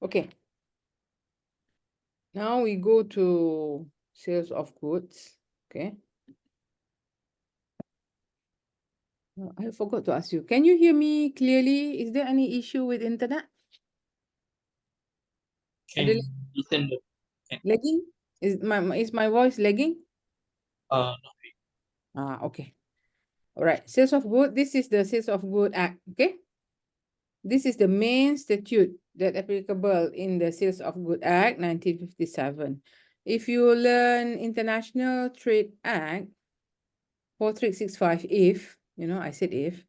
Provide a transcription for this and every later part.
Okay. Now we go to sales of goods. Okay. I forgot to ask you. Can you hear me clearly? Is there any issue with internet? Can Ada listen. lagging? Is my voice lagging? No. Okay. All right. Sales of good. This is the Sales of Good Act. Okay. This is the main statute that applicable in the Sales of Good Act 1957. If you learn International Trade Act 4365, if, I said if,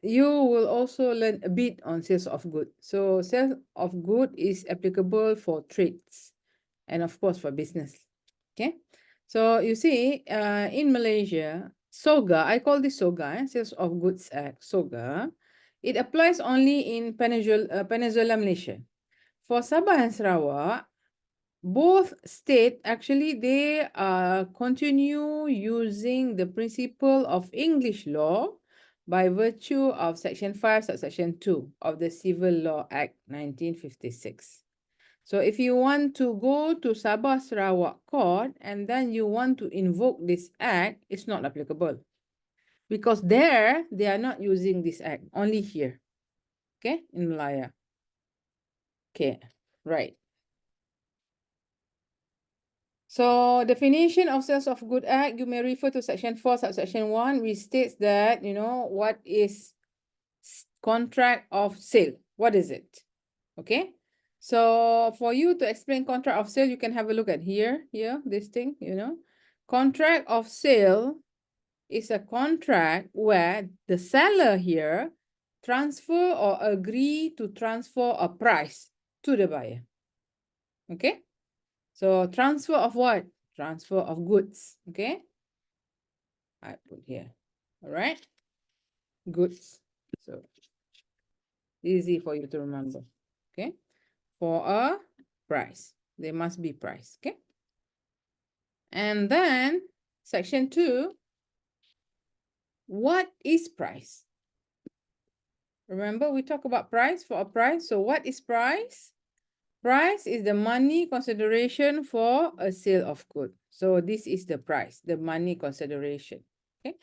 you will also learn a bit on sales of good. So sales of good is applicable for trades and of course for business. Okay. So you see, in Malaysia, SOGA, I call this SOGA, Sales of Goods Act, SOGA, it applies only in Peninsula Malaysia. For Sabah and Sarawak, both state actually they continue using the principle of English law by virtue of Section 5, Subsection 2 of the Civil Law Act 1956. So if you want to go to Sabah Sarawak Court and then you want to invoke this act, it's not applicable. Because there, they are not using this act, only here. Okay, in Malaya. Okay, right. So definition of Sales of Good Act, you may refer to Section 4, Subsection 1, which states that, what is contract of sale? What is it? Okay. So for you to explain contract of sale, you can have a look at here, this thing, Contract of sale is a contract where the seller here transfer or agree to transfer a price to the buyer. Okay. So transfer of what? Transfer of goods. Okay. I put here. All right. Goods. So easy for you to remember. Okay. For a price. There must be price. Okay. And then section 2. What is price? Remember we talk about price for a price. So what is price? Price is the money consideration for a sale of good. So this is the price, the money consideration. Okay.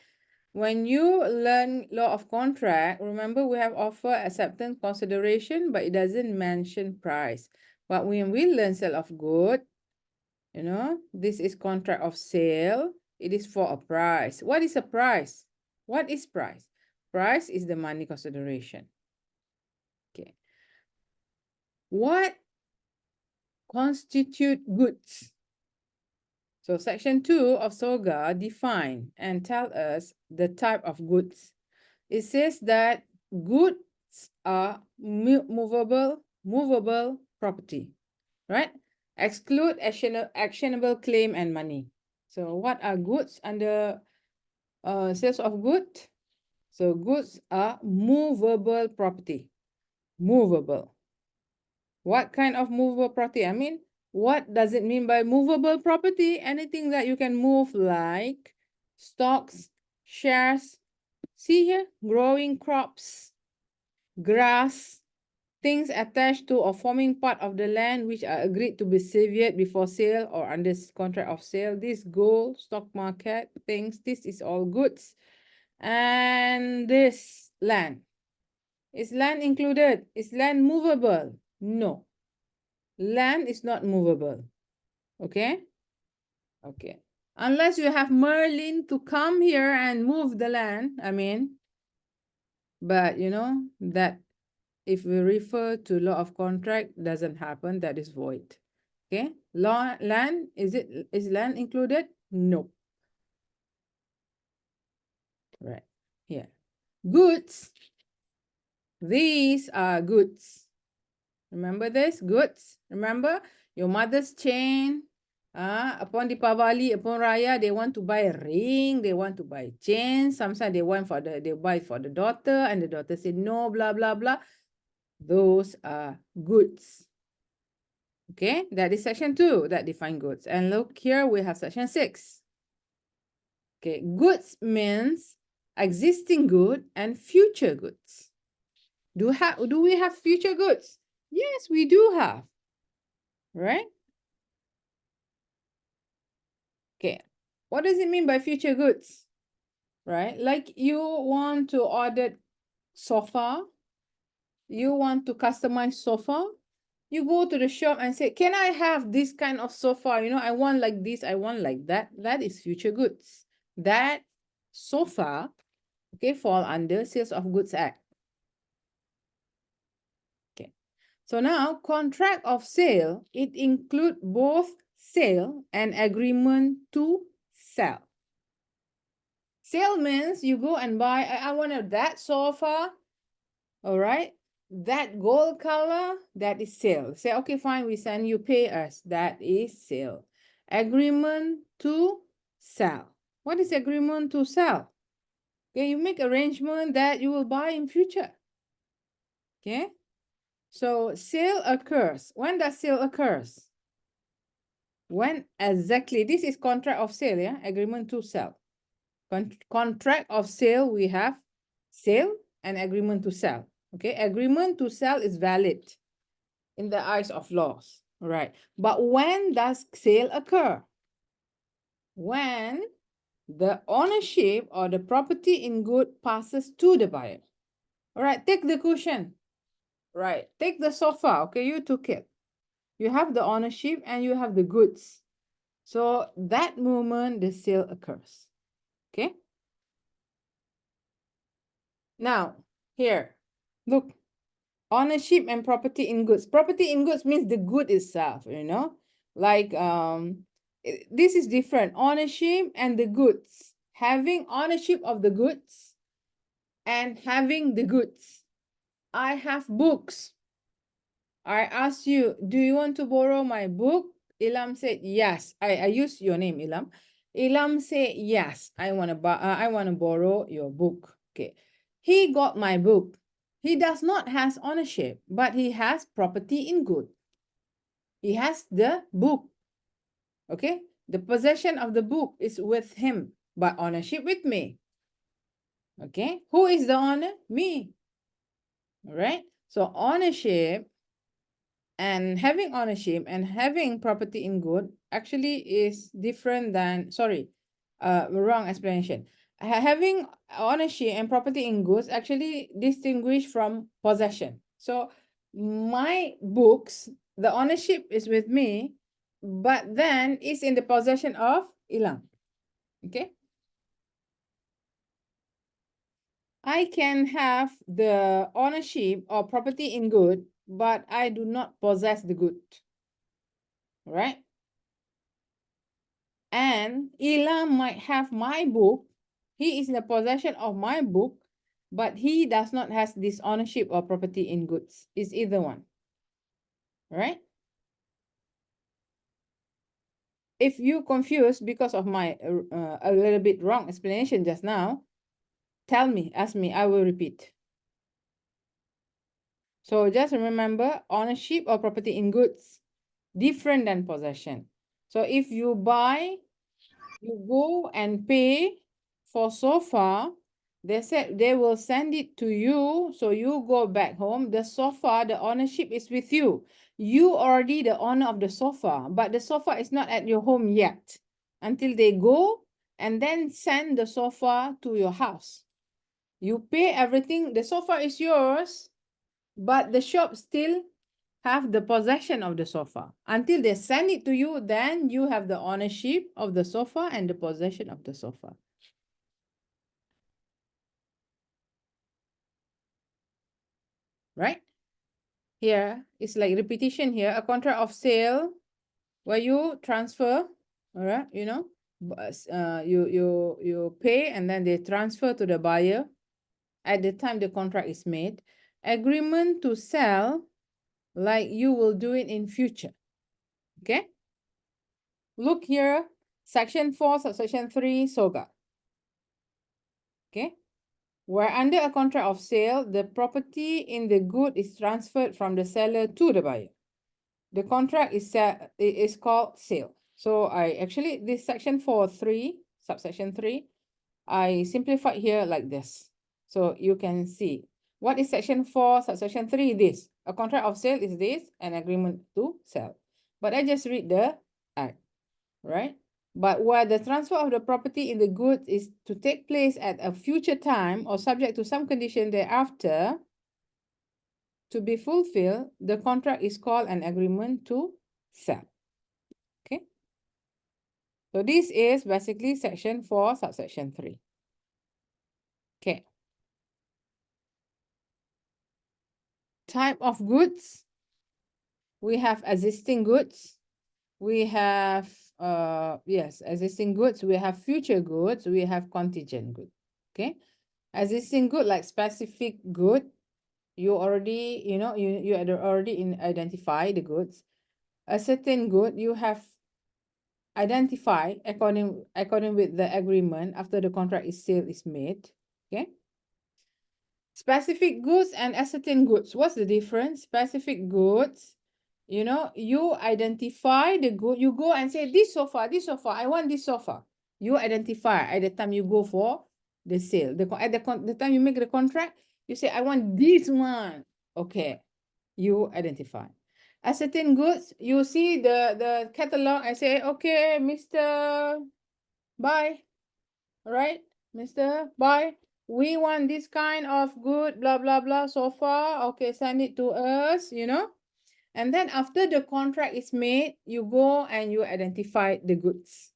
When you learn law of contract, remember we have offer, acceptance, consideration, but it doesn't mention price. But when we learn sale of good, this is contract of sale. It is for a price. What is a price? What is price? Price is the money consideration. Okay. What constitute goods? So section 2 of SOGA define and tell us the type of goods. It says that goods are movable property, right? Exclude actionable claim and money. So what are goods under sales of goods? So goods are movable property. Movable. What kind of movable property? I mean, what does it mean by movable property? Anything that you can move, like stocks, shares, see here, growing crops, grass, things attached to or forming part of the land which are agreed to be severed before sale or under contract of sale. This gold, stock market, things, this is all goods. And this land. Is land included? Is land movable? No. Land is not movable. Okay? Okay. Unless you have Merlin to come here and move the land, but that if we refer to law of contract, doesn't happen, that is void. Okay? Land, is land included? No. Right. Here. Goods. These are goods. Remember this? Goods. Remember your mother's chain. Upon Deepavali, upon Raya, they want to buy a ring, they want to buy chain. Sometimes they buy for the daughter, and the daughter said no, blah, blah, blah. Those are goods. Okay, that is section 2 that define goods. And look here, we have section 6. Okay, goods means existing good and future goods. Do we have future goods? Yes, we do have, right? Okay. What does it mean by future goods? Right? Like you want to order sofa, you want to customize sofa, you go to the shop and say, can I have this kind of sofa? You know, I want like this, I want like that. That is future goods. That sofa, okay, fall under Sales of Goods Act. Okay. So now contract of sale, it include both sale and agreement to sell. Sale means you go and buy, I want that sofa, all right? That gold color, that is sale. Say, okay, fine, we send you, pay us. That is sale. Agreement to sell. What is agreement to sell? Okay, you make arrangement that you will buy in future. Okay, so sale occurs. When does sale occurs? When exactly? This is contract of sale, yeah? Agreement to sell. Contract of sale, we have sale and agreement to sell. Okay, agreement to sell is valid in the eyes of laws, right? But when does sale occur? When the ownership or the property in good passes to the buyer. All right, take the cushion. Right, take the sofa. Okay, you took it. You have the ownership and you have the goods. So that moment the sale occurs. Okay. Now, here, look, ownership and property in goods. Property in goods means the good itself, you know, like this is different. Ownership and the goods, having ownership of the goods and having the goods. I have books. I asked you, do you want to borrow my book? Ilham said yes. I used your name, Ilham. Ilham said yes. I want to borrow your book. Okay. He got my book. He does not has ownership, but he has property in good. He has the book. Okay. The possession of the book is with him, but ownership with me. Okay. Who is the owner? Me. All right. So ownership and having ownership and having property in good actually is different than, sorry, wrong explanation. Having ownership and property in goods actually distinguish from possession. So my books, the ownership is with me, but then it's in the possession of Ilam. Okay. I can have the ownership or property in good, but I do not possess the good. Right? And Ilam might have my book. He is in the possession of my book, but he does not have this ownership or property in goods. It's either one. Right? If you confused because of my a little bit wrong explanation just now, tell me, ask me, I will repeat. So just remember, ownership or property in goods, different than possession. So if you buy, you go and pay for sofa, they said they will send it to you. So you go back home. The sofa, the ownership is with you. You already the owner of the sofa, but the sofa is not at your home yet until they go and then send the sofa to your house. You pay everything. The sofa is yours, but the shop still have the possession of the sofa. Until they send it to you, then you have the ownership of the sofa and the possession of the sofa. Right? Here, it's like repetition here. A contract of sale where you transfer, all right, you know, you pay and then they transfer to the buyer at the time the contract is made. Agreement to sell, like you will do it in future. Okay? Look here, section 4, subsection 3, SOGA. Okay? Where under a contract of sale, the property in the good is transferred from the seller to the buyer. The contract is called sale. So I actually, this section 4.3, subsection 3, I simplified here like this. So you can see What is section 4, subsection 3? This. A contract of sale is this, an agreement to sell. But I just read the act, right? But where the transfer of the property in the goods is to take place at a future time or subject to some condition thereafter to be fulfilled, the contract is called an agreement to sell. Okay. So this is basically section 4, subsection 3. Okay. Type of goods. We have existing goods. We have, yes, existing goods. We have future goods. We have contingent goods. Okay. Existing good, like specific good, you already, you had already identify the goods. A certain good, you have identified according with the agreement after the contract is made. Okay. Specific goods and ascertain goods. What's the difference? Specific goods, you identify the good. You go and say, this sofa, I want this sofa. You identify at the time you go for the sale. At the time you make the contract, you say, I want this one. Okay, you identify. Ascertain goods, you see the catalog and say, okay, Mr. Bye. Right, Mr. Bye. We want this kind of good, blah, blah, blah, sofa. Okay, send it to us, And then after the contract is made, you go and you identify the goods.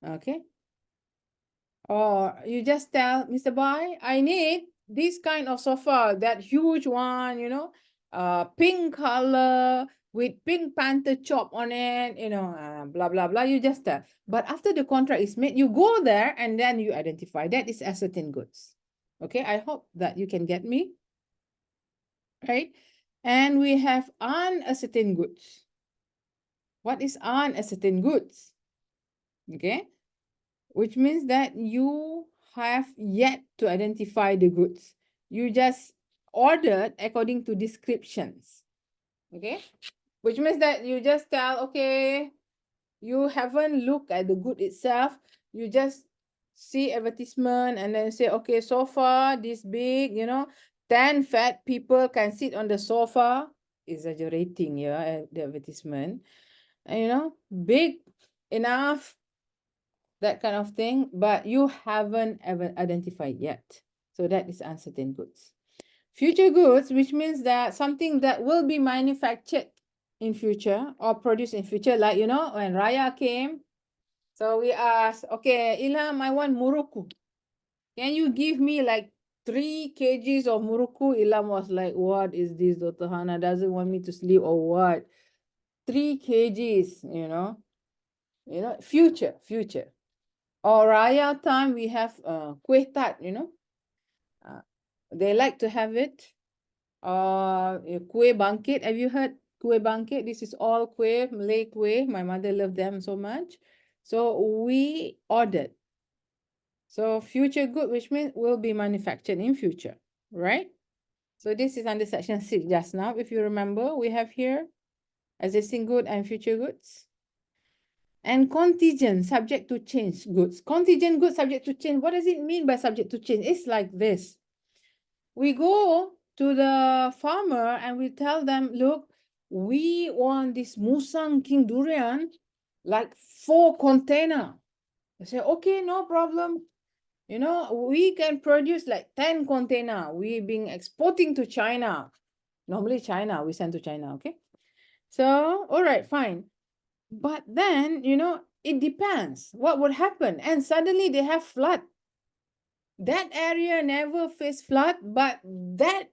Okay. Or you just tell Mr. Bai, I need this kind of sofa, that huge one, pink color with pink panther chop on it, blah, blah, blah. You just tell. But after the contract is made, you go there and then you identify. That is ascertain goods. Okay, I hope that you can get me. Right? And we have unascertain goods. What is unascertain goods? Okay, which means that you have yet to identify the goods. You just ordered according to descriptions. Okay, which means that you just tell, okay, you haven't looked at the good itself. You just see advertisement and then say, okay, sofa this big, 10 fat people can sit on the sofa. Exaggerating, yeah, the advertisement. And, big enough, that kind of thing, but you haven't ever identified yet. So that is uncertain goods. Future goods, which means that something that will be manufactured in future or produced in future, like, when Raya came, so we asked, okay, Ilham, I want muruku. Can you give me like 3 kgs of muruku? Ilham was like, what is this? Dr. Hana doesn't want me to sleep or what? 3 kgs, future. Or Raya time, we have kueh tat, they like to have it. Kueh bangkit. Have you heard kueh bangkit? This is all kueh, Malay kueh. My mother loved them so much. So we ordered. So future good, which means will be manufactured in future, right? So this is under section 6 just now. If you remember, we have here existing good and future goods. And contingent, subject to change goods. Contingent goods subject to change. What does it mean by subject to change? It's like this. We go to the farmer and we tell them, look, we want this Musang King durian, like 4 container. They say, okay, no problem. We can produce like 10 container. We been exporting to China. Normally China, we send to China, okay? So, all right, fine. But then, it depends what would happen. And suddenly they have flood. That area never faced flood, but that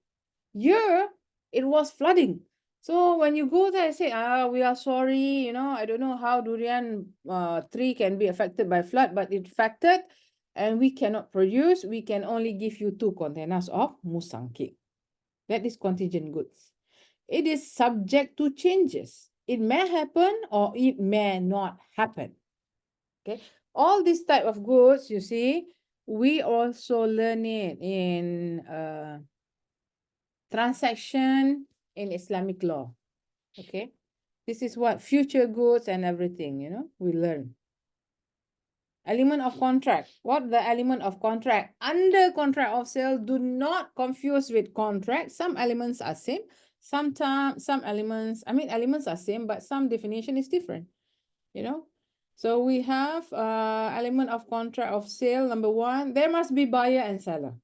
year it was flooding. So when you go there, say, we are sorry, I don't know how durian tree can be affected by flood, but it affected and we cannot produce. We can only give you 2 containers of musang cake. That is contingent goods. It is subject to changes. It may happen or it may not happen. Okay. All these type of goods, you see, we also learn it in transaction in Islamic law. Okay. This is what future goods and everything, we learn. Element of contract. What the element of contract? Under contract of sale, do not confuse with contract. Some elements are same. Sometimes some elements, elements are same, but some definition is different. You know, so we have element of contract of sale. Number 1, there must be buyer and seller.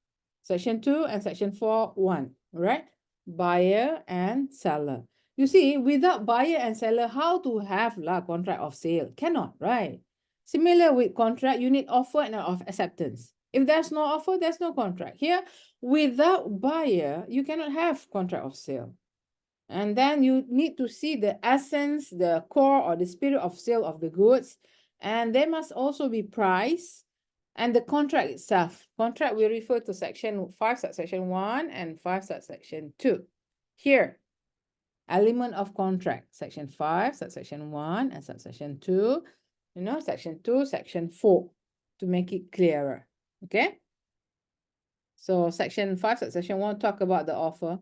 Section 2 and section 4, 1. Right? Buyer and seller. You see, without buyer and seller, how to have contract of sale? Cannot, right? Similar with contract, you need offer and of acceptance. If there's no offer, there's no contract. Here, without buyer, you cannot have contract of sale. And then you need to see the essence, the core or the spirit of sale of the goods. And there must also be price and the contract itself. Contract we refer to section 5, subsection 1 and 5, subsection 2. Here, element of contract, section 5, subsection 1 and subsection 2. Section 2, section 4 to make it clearer. Okay? So section 5, subsection 1 talk about the offer.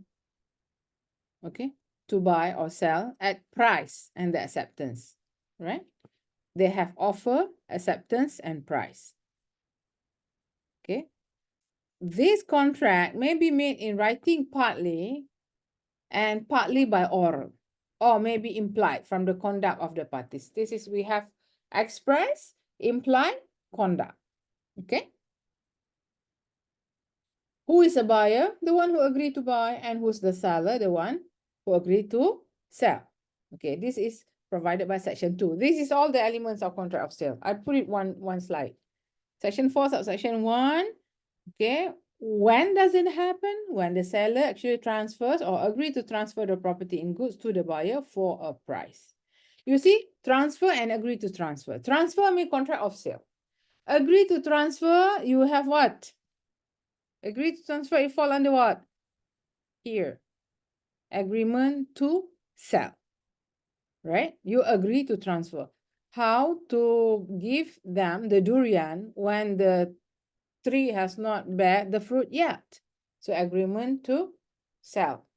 Okay, to buy or sell at price and the acceptance, right? They have offer, acceptance, and price. Okay. This contract may be made in writing partly and partly by oral, or may be implied from the conduct of the parties. This is, we have express, implied, conduct. Okay. Who is a buyer? The one who agreed to buy. And who's the seller? The one who agreed to sell. Okay, this is provided by section 2. This is all the elements of contract of sale. I put it one slide. Section 4, subsection 1. Okay, when does it happen? When the seller actually transfers or agree to transfer the property in goods to the buyer for a price. You see, transfer and agree to transfer. Transfer means contract of sale. Agree to transfer, you have what? Agree to transfer, it fall under what? Here. Agreement to sell. Right? You agree to transfer. How to give them the durian when the tree has not bear the fruit yet? So agreement to sell.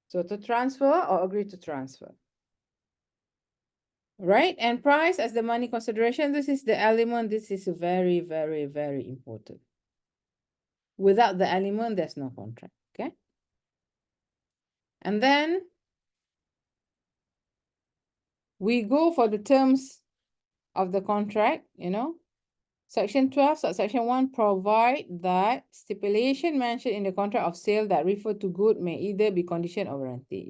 So to transfer or agree to transfer. Right? And price as the money consideration. This is the element. This is very, very, very important. Without the element, there's no contract. Okay? And then we go for the terms of the contract, Section 12, subsection 1 provide that stipulation mentioned in the contract of sale that refer to good may either be condition or warranty.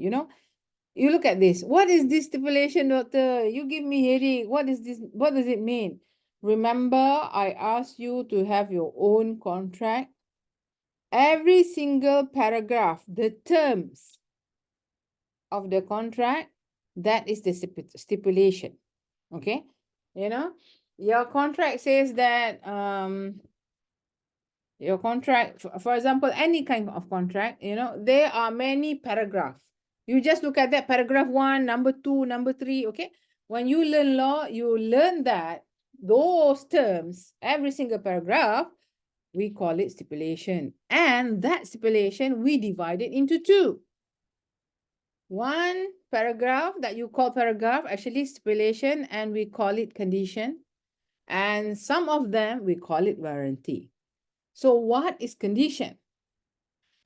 You look at this. What is this stipulation, doctor? You give me headache. What is this? What does it mean? Remember, I asked you to have your own contract. Every single paragraph, the terms of the contract, that is the stipulation. Okay? Your contract says that your contract, for example, any kind of contract, there are many paragraphs. You just look at that paragraph 1, number 2, number 3, okay? When you learn law, you learn that those terms, every single paragraph, we call it stipulation. And that stipulation, we divide it into 2. One paragraph that you call paragraph, actually stipulation, and we call it condition. And some of them, we call it warranty. So what is condition?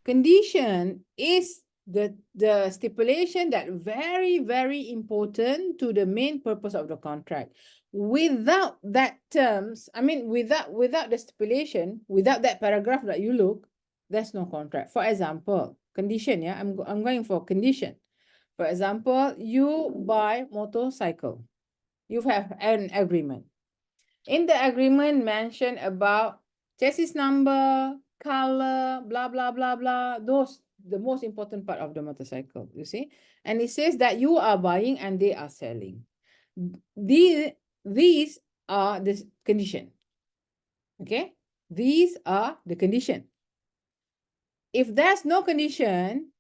Condition is the stipulation that very, very important to the main purpose of the contract. Without that terms, without the stipulation, without that paragraph that you look, there's no contract. For example, condition, yeah, I'm going for condition. For example, you buy motorcycle. You have an agreement. In the agreement, mention about chassis number, color, blah, blah, blah, blah. Those, the most important part of the motorcycle, you see. And it says that you are buying and they are selling. These are the condition. Okay? These are the condition. If there's no condition,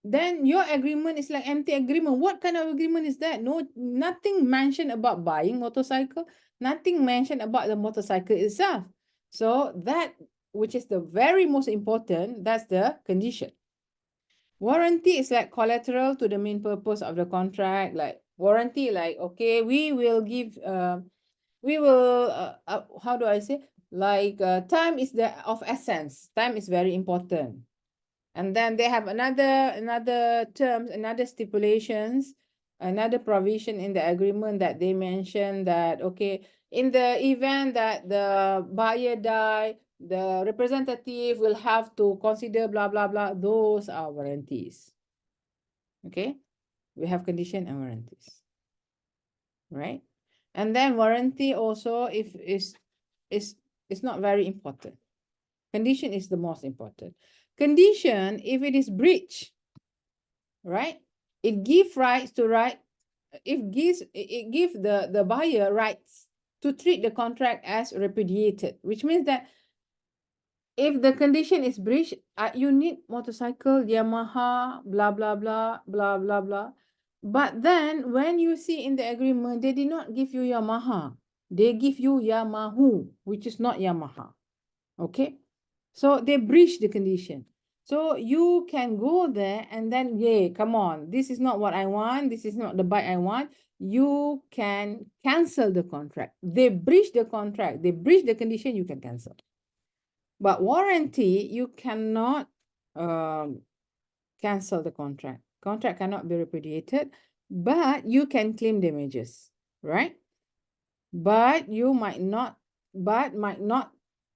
then your agreement is like empty agreement. What kind of agreement is that? No, nothing mentioned about buying motorcycle. Nothing mentioned about the motorcycle itself. So that, which is the very most important, that's the condition. Warranty is like collateral to the main purpose of the contract. Like warranty, like, okay, we will give we will, how do I say? Like time is the of essence. Time is very important. And then they have another terms, another stipulations, another provision in the agreement that they mention that, okay, in the event that the buyer die, the representative will have to consider blah, blah, blah. Those are warranties. Okay. We have condition and warranties, right? And then warranty also, if is not very important. Condition is the most important. Condition, if it is breach, right? It gives rights to right. It gives the buyer rights to treat the contract as repudiated, which means that if the condition is breached, you need motorcycle, Yamaha, blah, blah, blah, blah, blah, blah. But then when you see in the agreement, they did not give you Yamaha. They give you Yamaha, which is not Yamaha. Okay. So they breach the condition. So you can go there and then, yeah, come on, this is not what I want. This is not the bike I want. You can cancel the contract. They breach the contract. They breach the condition, you can cancel. But warranty, you cannot cancel the contract. Contract cannot be repudiated, but you can claim damages, right? But you might not,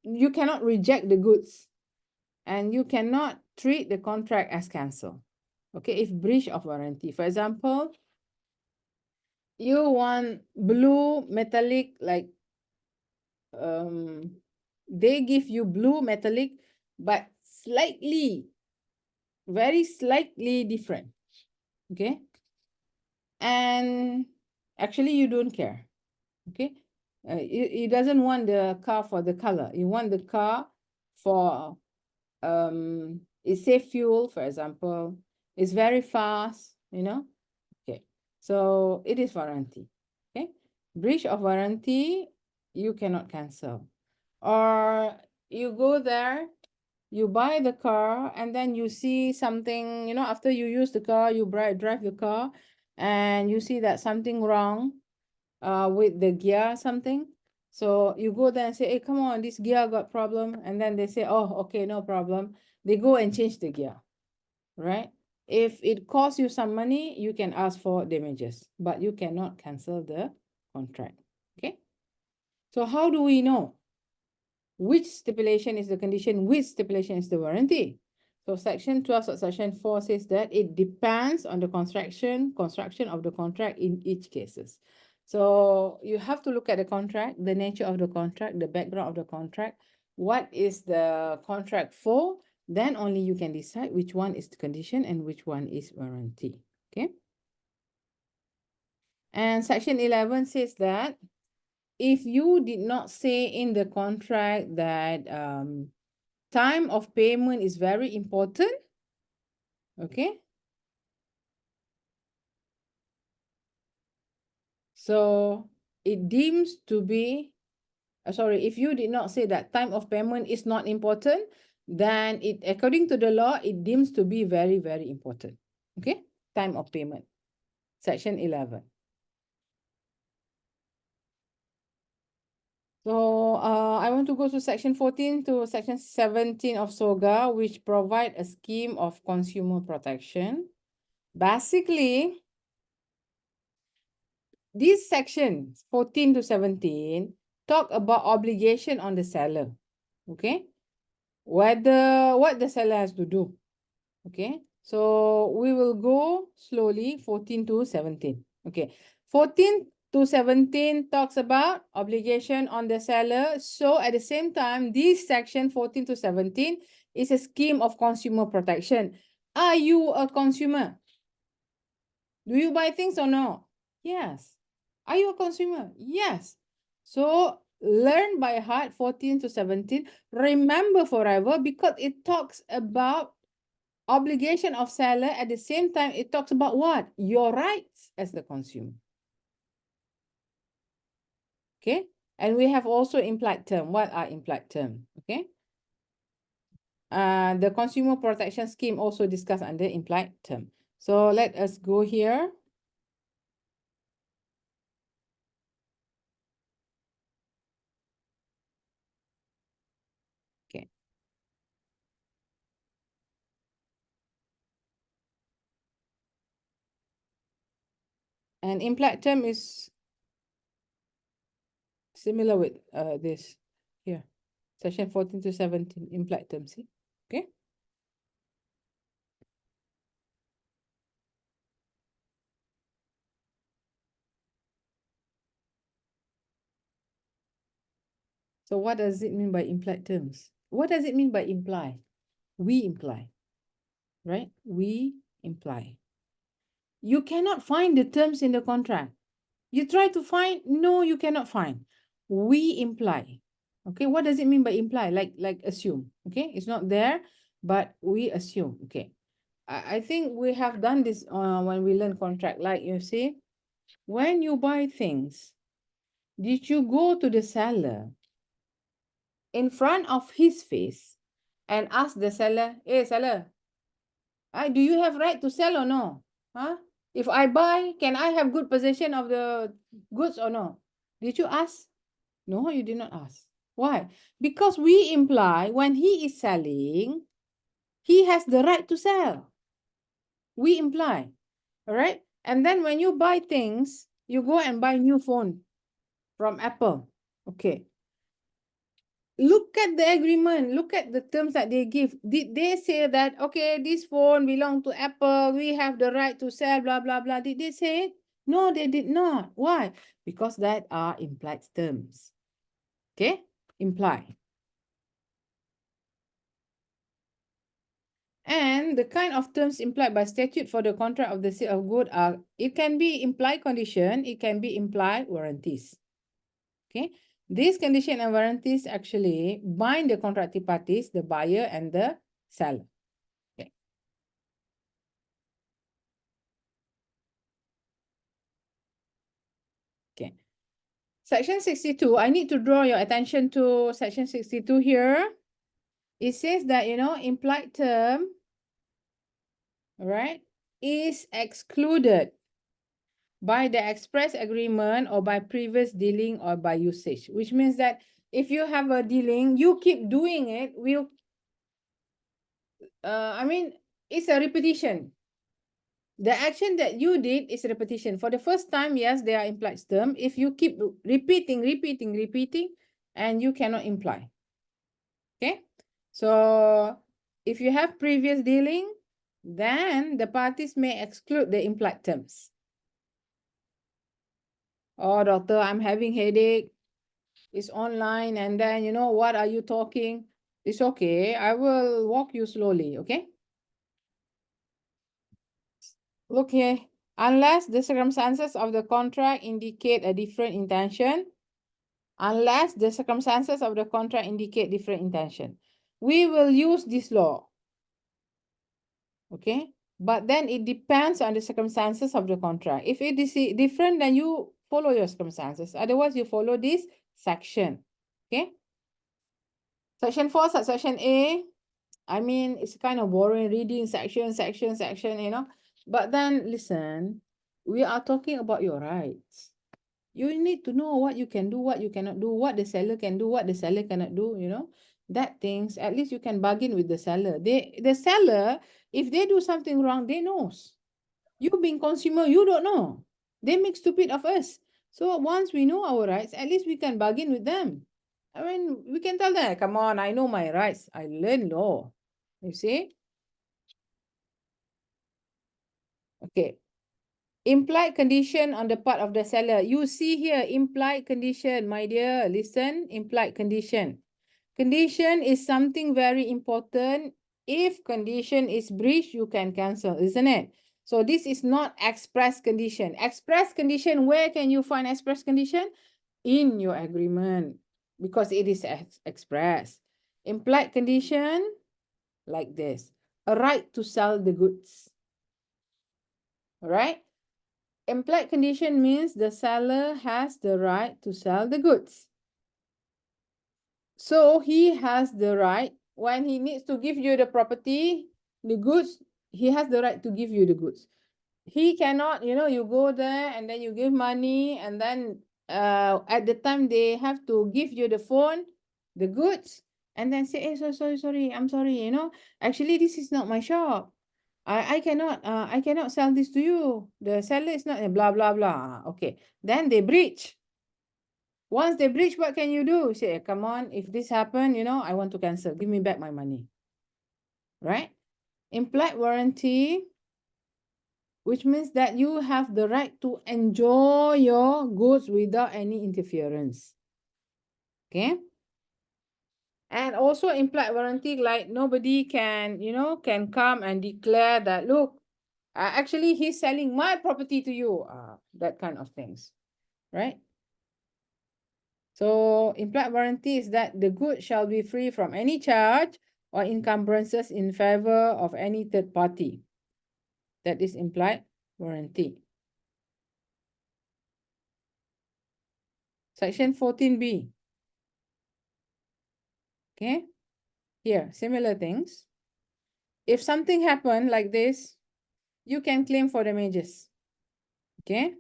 you cannot reject the goods and you cannot treat the contract as cancelled. Okay, if breach of warranty. For example, you want blue metallic, like they give you blue metallic, but slightly, very slightly different. Okay. And actually you don't care. Okay. You doesn't want the car for the color. You want the car for it save fuel, for example. It's very fast, you know. Okay. So it is warranty. Okay. Breach of warranty, you cannot cancel. Or you go there, you buy the car, and then you see something, you know, after you use the car, you drive the car, and you see that something wrong with the gear, something. So you go there and say, hey, come on, this gear got problem. And then they say, oh, okay, no problem. They go and change the gear, right? If it costs you some money, you can ask for damages, but you cannot cancel the contract, okay? So how do we know which stipulation is the condition, which stipulation is the warranty? So section 12 subsection 4 says that it depends on the construction of the contract in each cases. So you have to look at the contract, the nature of the contract, the background of the contract, what is the contract for, then only you can decide which one is the condition and which one is warranty, okay? And section 11 says that if you did not say in the contract that time of payment is very important, okay? So it deems to be, sorry, if you did not say that time of payment is not important, then it, according to the law, it deems to be very, very important, okay? Time of payment, section 11. So I want to go to section 14 to section 17 of SOGA, which provide a scheme of consumer protection. Basically, this section 14 to 17 talk about obligation on the seller, okay? What the seller has to do, okay? So we will go slowly, 14 to 17, okay? 14 to 17 talks about obligation on the seller. So at the same time, this section 14 to 17 is a scheme of consumer protection. Are you a consumer? Do you buy things or no? Yes. Are you a consumer? Yes. So learn by heart 14 to 17. Remember forever because it talks about obligation of seller. At the same time, it talks about what? Your rights as the consumer. Okay. And we have also implied term. What are implied term? Okay. The consumer protection scheme also discussed under implied term. So let us go here. And implied term is similar with this here. Section 14 to 17, implied term, see? Okay. So what does it mean by implied terms? What does it mean by imply? We imply, right? We imply. You cannot find the terms in the contract. You try to find, no, you cannot find. We imply. Okay, what does it mean by imply? Like assume. Okay, it's not there, but we assume. Okay. I think we have done this when we learn contract. Like you see, when you buy things, did you go to the seller in front of his face and ask the seller, hey seller, do you have right to sell or no? Huh? If I buy, can I have good possession of the goods or no? Did you ask? No, you did not ask. Why? Because we imply when he is selling, he has the right to sell. We imply, all right? And then when you buy things, you go and buy new phone from Apple. Okay. Look at the agreement. Look at the terms that they give. Did they say that, okay, this phone belongs to Apple. We have the right to sell, blah, blah, blah. Did they say it? No, they did not. Why? Because that are implied terms. Okay? Imply. And the kind of terms implied by statute for the contract of the sale of good are, it can be implied condition, it can be implied warranties. Okay? These condition and warranties actually bind the contracting parties, the buyer and the seller. Okay. Okay. Section 62, I need to draw your attention to section 62 here. It says that, implied term, right, is excluded by the express agreement or by previous dealing or by usage, which means that if you have a dealing, you keep doing it, it's a repetition. The action that you did is repetition. For the first time, yes, they are implied term. If you keep repeating, and you cannot imply. Okay? So if you have previous dealing, then the parties may exclude the implied terms. Oh, doctor, I'm having headache. It's online, and then, what are you talking? It's okay. I will walk you slowly, okay? Look here. Unless the circumstances of the contract indicate a different intention, we will use this law. Okay? But then it depends on the circumstances of the contract. If it is different, then you follow your circumstances. Otherwise, you follow this section. Okay? Section 4, subsection A. I mean, it's kind of boring reading section. But then, listen, we are talking about your rights. You need to know what you can do, what you cannot do, what the seller can do, what the seller cannot do, that things, at least you can bargain with the seller. The seller, if they do something wrong, they knows. You being consumer, you don't know. They make stupid of us. So once we know our rights, at least we can bargain with them. I mean, we can tell them, come on, I know my rights. I learn law. You see? Okay. Implied condition on the part of the seller. You see here, implied condition, my dear. Listen, implied condition. Condition is something very important. If condition is breached, you can cancel, isn't it? So this is not express condition. Express condition, where can you find express condition? In your agreement, because it is express. Implied condition, like this. A right to sell the goods. All right? Implied condition means the seller has the right to sell the goods. So he has the right, when he needs to give you the property, the goods, he has the right to give you the goods. He cannot, you go there and then you give money, and then at the time they have to give you the phone, the goods, and then say, hey, sorry, I'm sorry, actually this is not my shop. I cannot sell this to you. The seller is not blah blah blah. Okay. Then they breach. Once they breach, what can you do? Say, come on, if this happen, I want to cancel. Give me back my money. Right? Implied warranty, which means that you have the right to enjoy your goods without any interference. Okay? And also implied warranty, like nobody can, can come and declare that, look, actually he's selling my property to you. That kind of things, right? So implied warranty is that the good shall be free from any charge or encumbrances in favor of any third party. That is implied warranty. Section 14B. Okay. Here, similar things. If something happened like this, you can claim for damages. Okay.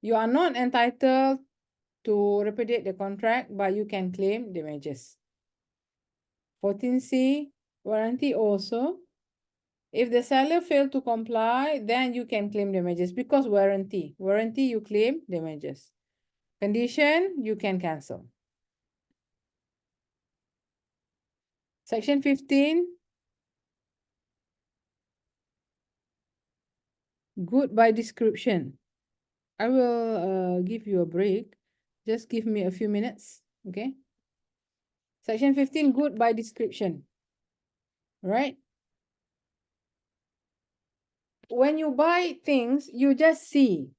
You are not entitled to repudiate the contract, but you can claim damages. 14C, warranty also. If the seller failed to comply, then you can claim damages because warranty. Warranty, you claim damages. Condition, you can cancel. Section 15, good by description. I will give you a break. Just give me a few minutes, okay? Section 15, good by description, right? When you buy things, you just see,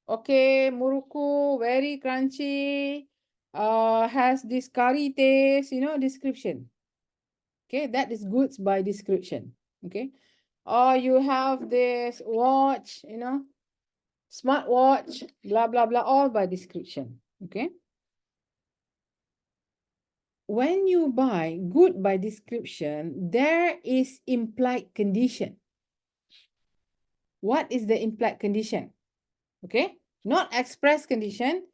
okay, muruku, very crunchy, has this curry taste, description. Okay, that is goods by description, okay? Or you have this watch, smart watch, blah, blah, blah, all by description, okay? When you buy good by description, there is implied condition. What is the implied condition? Okay, not express condition,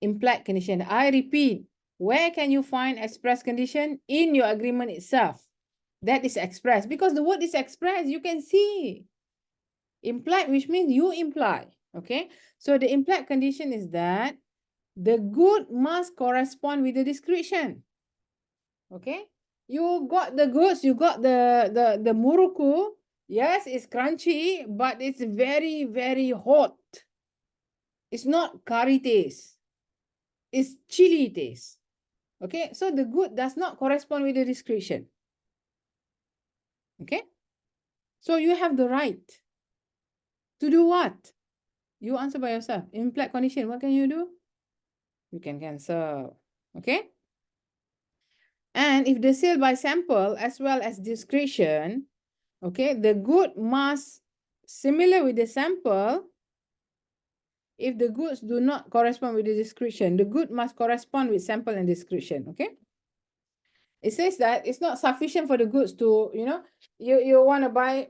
implied condition. I repeat, where can you find express condition? In your agreement itself. That is express, because the word is express, you can see. Implied, which means you imply. Okay, so the implied condition is that the good must correspond with the description. Okay, you got the goods, you got the muruku. Yes, it's crunchy, but it's very, very hot. It's not curry taste. It's chili taste. Okay, so the good does not correspond with the description. Okay, so you have the right to do what? You answer by yourself. Implied condition, what can you do? You can cancel. Okay, and if the sale by sample as well as description, okay, the good must similar with the sample. If the goods do not correspond with the description, the good must correspond with sample and description. Okay, it says that it's not sufficient for the goods to, you want to buy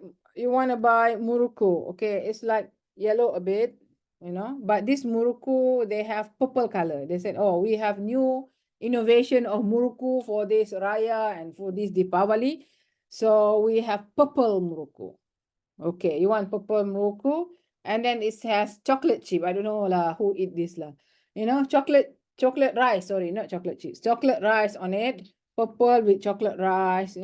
muruku. Okay, it's like yellow a bit, but this muruku, they have purple color. They said, oh, we have new innovation of muruku for this Raya and for this Deepavali, so we have purple muruku. Okay, you want purple muruku, and then it has chocolate chip. I don't know lah who eat this lah. Chocolate rice. Sorry, not chocolate chips. Chocolate rice on it. Purple with chocolate rice.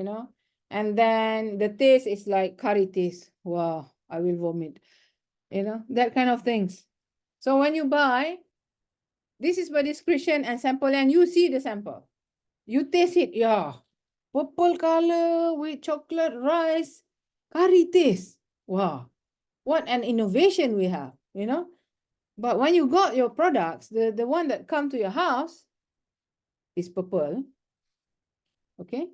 And then the taste is like curry taste. Wow, I will vomit. That kind of things. So when you buy, this is by description and sample, and you see the sample. You taste it, yeah. Purple color with chocolate rice, curry taste. Wow, what an innovation we have, But when you got your products, the one that come to your house is purple, okay?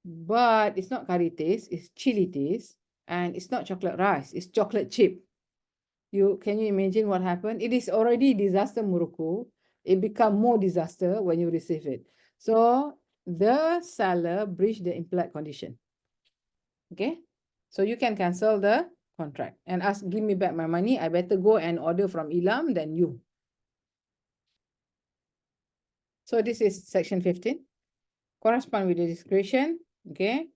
But it's not curry taste, it's chili taste, and it's not chocolate rice, it's chocolate chip. Can you imagine what happened? It is already disaster muruku. It become more disaster when you receive it. So the seller breached the implied condition. Okay, so you can cancel the contract and ask, give me back my money. I better go and order from Ilam than you. So this is section 15. Correspond with the description. Okay.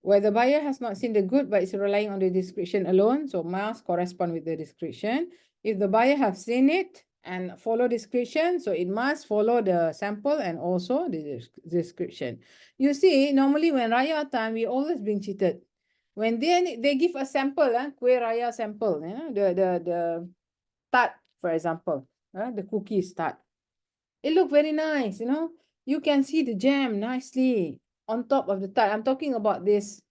where the buyer has not seen the good but is relying on the description alone, so must correspond with the description. If the buyer have seen it and follow description, so it must follow the sample and also the description. You see, normally when Raya time, we always being cheated. When they give a sample, Kueh Raya sample, the tart, for example, the cookies tart. It look very nice, You can see the jam nicely on top of the tart. I'm talking about this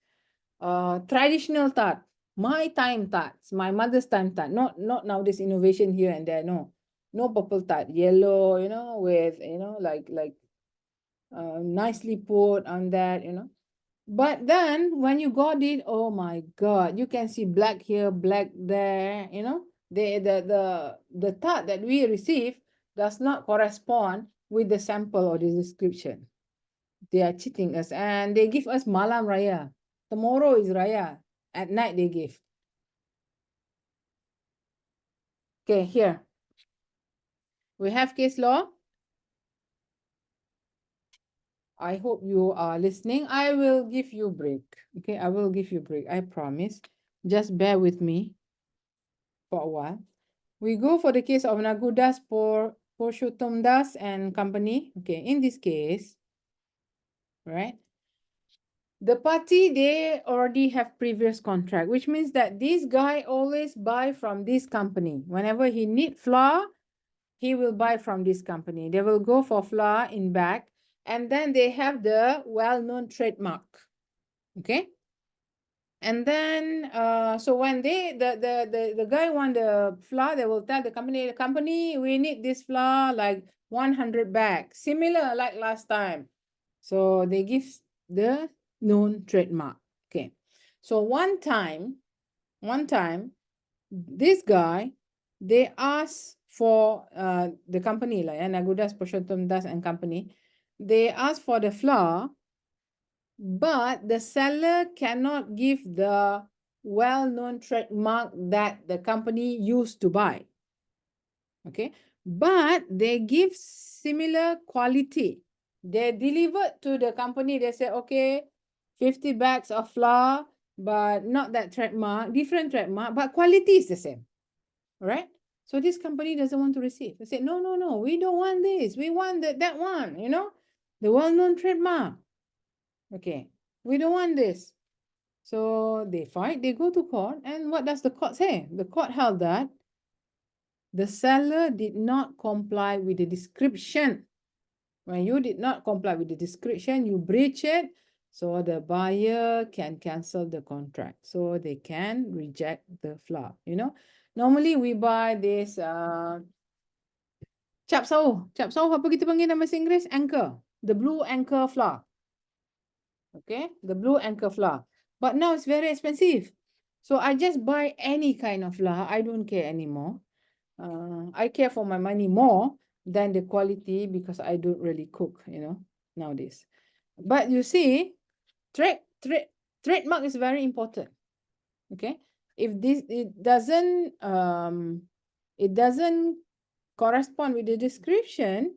traditional tart, my time tarts, my mother's time tart, not nowadays innovation here and there. No purple tart, yellow, with like nicely put on that, But then when you got it, oh my God, you can see black here, black there, the tart that we receive does not correspond with the sample or the description. They are cheating us and they give us Malam Raya. Tomorrow is Raya. At night they give. Okay, here. We have case law. I hope you are listening. I will give you break. Okay, I will give you break. I promise. Just bear with me for a while. We go for the case of Nagudas Porshuttomdas and company. Okay, in this case, right? The party, they already have previous contract, which means that this guy always buy from this company. Whenever he need flour, he will buy from this company. They will go for flour in bag, and then they have the well-known trademark. Okay. And then, so when the guy want the flour, they will tell the company, we need this flour like 100 bags, similar like last time. So they give the known trademark. Okay. So one time, this guy, they asked for the company, like Nagudas Purushottam Das and company, they asked for the flour, but the seller cannot give the well-known trademark that the company used to buy. Okay, but they give similar quality. They delivered to the company. They say, okay, 50 bags of flour, but not that trademark, different trademark, but quality is the same. Right? So this company doesn't want to receive. They say, no, we don't want this. We want that one, the well-known trademark. Okay, we don't want this. So they fight, they go to court, and what does the court say? The court held that the seller did not comply with the description. When you did not comply with the description, you breach it, so the buyer can cancel the contract. So they can reject the flour, Normally we buy this cap sauh. Cap sauh apa kita panggil dalam bahasa Inggeris? Anchor. The blue anchor flour. Okay, the blue anchor flour. But now it's very expensive. So I just buy any kind of flour. I don't care anymore. I care for my money more than the quality because I don't really cook, nowadays. But you see, trademark is very important. Okay, if it doesn't correspond with the description,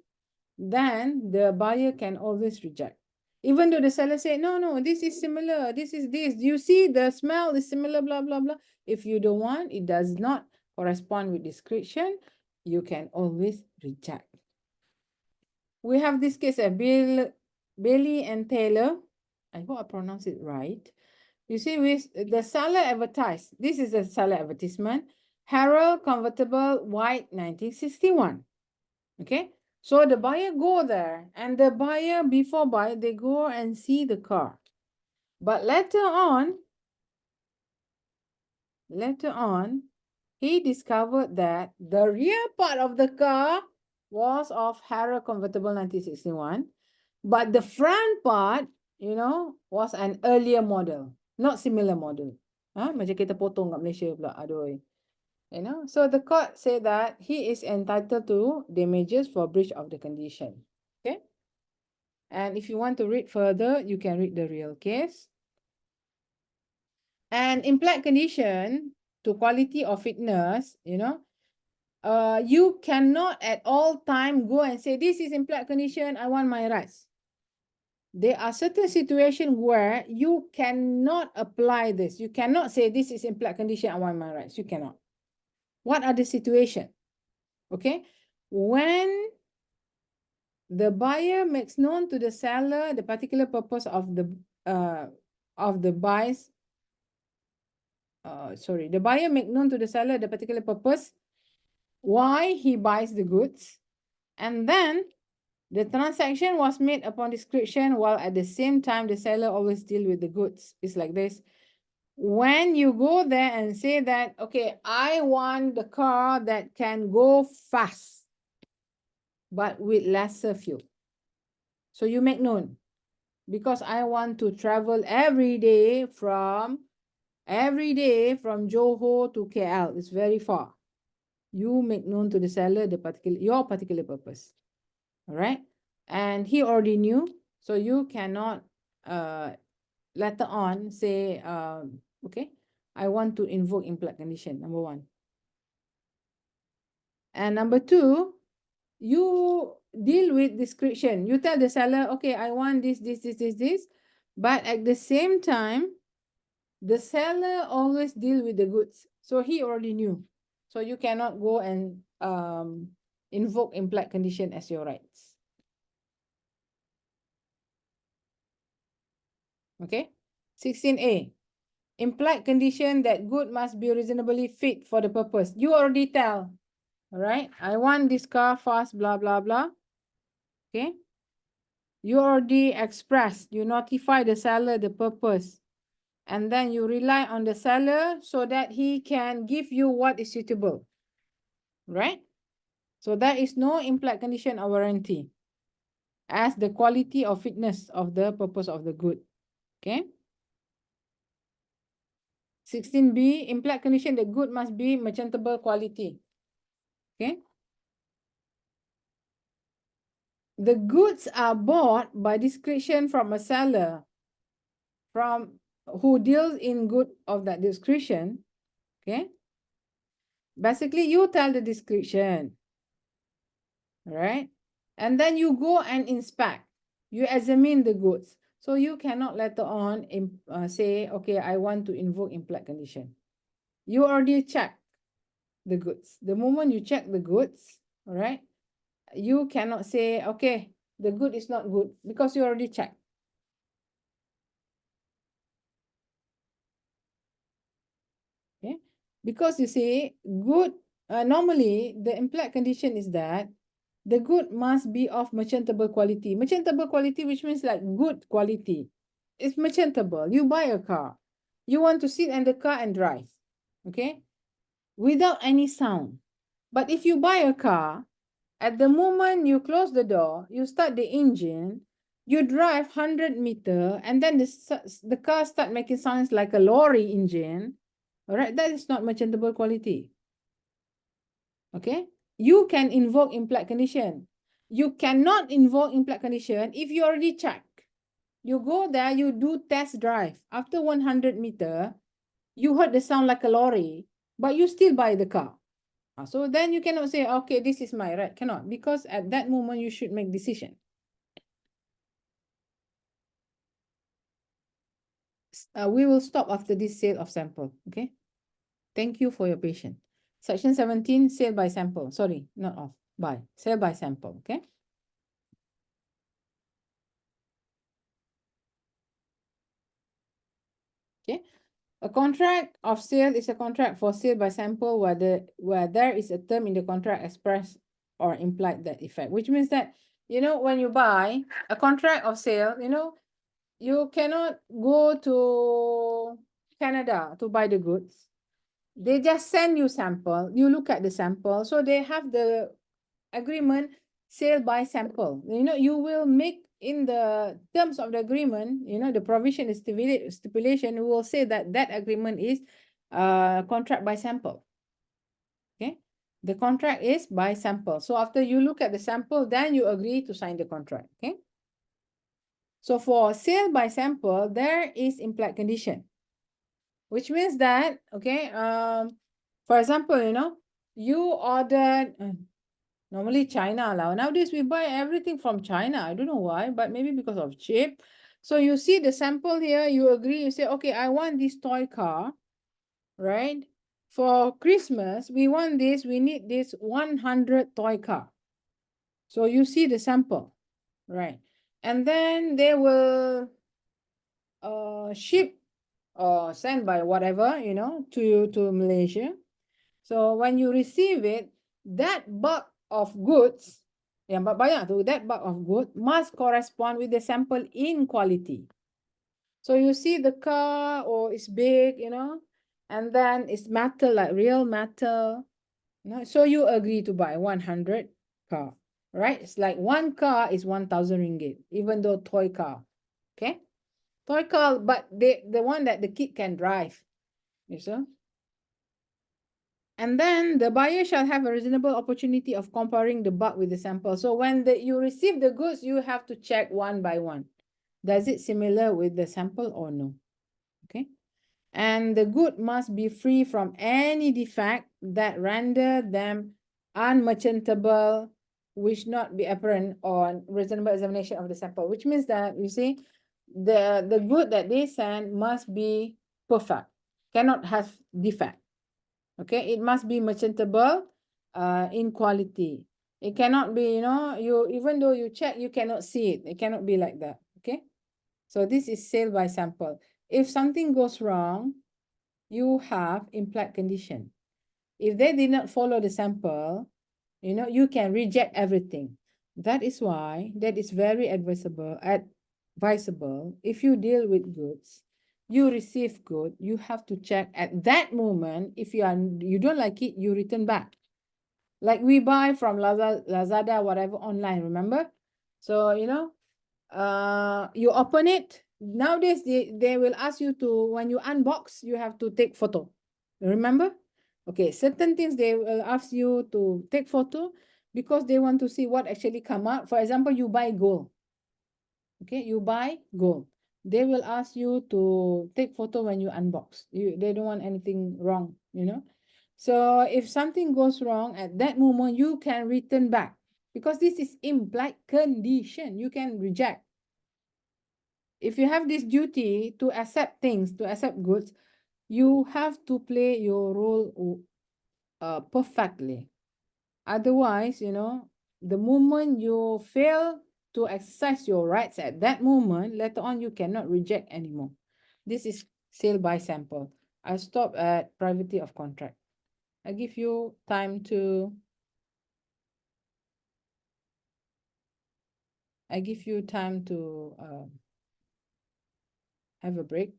then the buyer can always reject. Even though the seller say, no, this is similar, this is this. You see, the smell is similar, blah, blah, blah. If you don't want, it does not correspond with description, you can always reject. We have this case of Bailey and Taylor. I hope I pronounce it right. You see, with the seller advertised, this is a seller advertisement, Harold convertible white 1961. Okay, so the buyer go there, and the buyer before buy, they go and see the car. But later on, he discovered that the rear part of the car was of Harold convertible 1961, but the front part, was an earlier model, not similar model. Macam kita potong kat Malaysia pula, aduh. So the court said that he is entitled to damages for breach of the condition. Okay. And if you want to read further, you can read the real case. And implied condition to quality or fitness, you cannot at all time go and say, this is implied condition, I want my rights. there are certain situations where you cannot apply this. You cannot say this is implied condition, I want my rights. You cannot. What are the situations? Okay. When the buyer makes known to the seller the particular purpose of the buys. The buyer make known to the seller the particular purpose why he buys the goods, and then the transaction was made upon description, while at the same time the seller always deal with the goods. It's like this. When you go there and say that, okay, I want the car that can go fast, but with lesser fuel. So you make known, because I want to travel every day from Johor to KL. It's very far. You make known to the seller the your particular purpose. All right. And he already knew, so you cannot later on say, okay, I want to invoke implied condition, number one. And number two, you deal with description. You tell the seller, okay, I want this, but at the same time, the seller always deal with the goods. So he already knew. So you cannot go and invoke implied condition as your rights. Okay. 16A. Implied condition that good must be reasonably fit for the purpose. You already tell. All right. I want this car fast, blah, blah, blah. Okay. You already expressed. You notify the seller the purpose. And then you rely on the seller so that he can give you what is suitable. Right? So there is no implied condition or warranty as the quality or fitness of the purpose of the good. Okay. 16B, implied condition, the good must be merchantable quality. Okay. The goods are bought by discretion from a seller from who deals in good of that description. Okay. Basically, you tell the description. All right. And then you go and inspect. You examine the goods. So you cannot later on say, okay, I want to invoke implied condition. You already check the goods. The moment you check the goods, all right, you cannot say, okay, the good is not good, because you already checked. Okay, because you see, good, normally the implied condition is that the good must be of merchantable quality. Merchantable quality, which means like good quality. It's merchantable. You buy a car. You want to sit in the car and drive. Okay? Without any sound. But if you buy a car, at the moment you close the door, you start the engine, you drive 100 meters, and then the car start making sounds like a lorry engine. All right? That is not merchantable quality. Okay? You can invoke implied condition. You cannot invoke implied condition if you already check. You go there, you do test drive. After 100 meters, you heard the sound like a lorry, but you still buy the car. So then you cannot say, okay, this is my right. Cannot, because at that moment you should make decision. We will stop after this sale of sample. Okay. Thank you for your patience. Section 17, sale by sample. Sorry, not off. By sale by sample. Okay. Okay. A contract of sale is a contract for sale by sample where there is a term in the contract expressed or implied that effect, which means that, you know, when you buy a contract of sale, you know, you cannot go to Canada to buy the goods. They just send you sample. You look at the sample. So they have the agreement sale by sample. You know, you will make in the terms of the agreement, you know, the provision is stipulation, we will say that that agreement is contract by sample. Okay. The contract is by sample. So after you look at the sample, then you agree to sign the contract. Okay. So for sale by sample, there is implied condition, which means that, okay, for example, you know, you ordered, Normally China lah. Nowadays we buy everything from China. I don't know why, but maybe because of cheap. So you see the sample here, you agree, you say, okay, I want this toy car, right? For Christmas, we want this, we need this 100 toy car. So you see the sample, right? And then they will ship or send by whatever, to you to Malaysia. So when you receive it, that bulk of goods, yang banyak tu, that bulk of good must correspond with the sample in quality. So you see the car, or it's big, and then it's metal, like real metal. So you agree to buy 100 car, right? It's like one car is 1,000 ringgit, even though toy car. Okay? Toy car, but the one that the kid can drive. You see? And then the buyer shall have a reasonable opportunity of comparing the bulk with the sample. So when you receive the goods, you have to check one by one. Does it similar with the sample or no? Okay. And the good must be free from any defect that render them unmerchantable, which not be apparent on reasonable examination of the sample, which means that, you see, the good that they send must be perfect, cannot have defect. Okay, it must be merchantable in quality. It cannot be, you even though you check, you cannot see it. It cannot be like that. Okay, so this is sale by sample. If something goes wrong, you have implied condition. If they did not follow the sample, you can reject everything. That is why that is very advisable. If you deal with goods, you receive good, you have to check at that moment. If you don't like it, you return back. Like we buy from Lazada, whatever, online, remember? So, you open it. Nowadays, they will ask you to, when you unbox, you have to take photo. Remember? Okay, certain things they will ask you to take photo because they want to see what actually come out. For example, you buy gold. Okay, you buy gold. They will ask you to take photo when you unbox. They don't want anything wrong, So if something goes wrong at that moment, you can return back because this is implied condition. You can reject. If you have this duty to accept things, to accept goods, you have to play your role perfectly. Otherwise, the moment you fail to exercise your rights at that moment, later on you cannot reject anymore. This is sale by sample. I stop at privity of contract. I give you time to have a break.